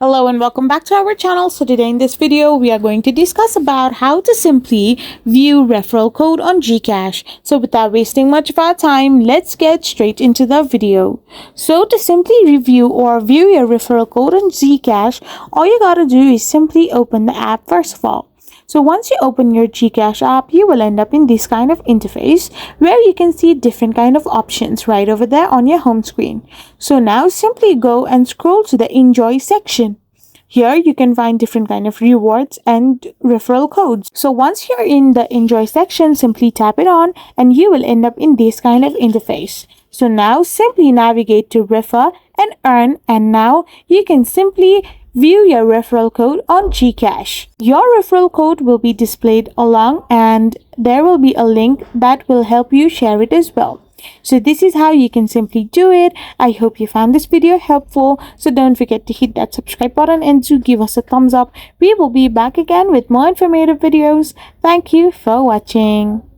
Hello and welcome back to our channel. So today in this video we are going to discuss about how to simply view referral code on GCash. So without wasting much of our time, let's get straight into the video. So to simply review or view your referral code on GCash, all you gotta do is simply open the app first of all. So once you open your GCash app, you will end up in this kind of interface where you can see different kind of options right over there on your home screen. So now simply go and scroll to the enjoy section. Here you can find different kind of rewards and referral codes. So once you're in the enjoy section, simply tap it on and you will end up in this kind of interface. So now simply navigate to refer and earn, and now you can simply view your referral code on GCash. Your referral code will be displayed along and there will be a link that will help you share it as well. So this is how you can simply do it. I hope you found this video helpful. So don't forget to hit that subscribe button and to give us a thumbs up. We will be back again with more informative videos. Thank you for watching.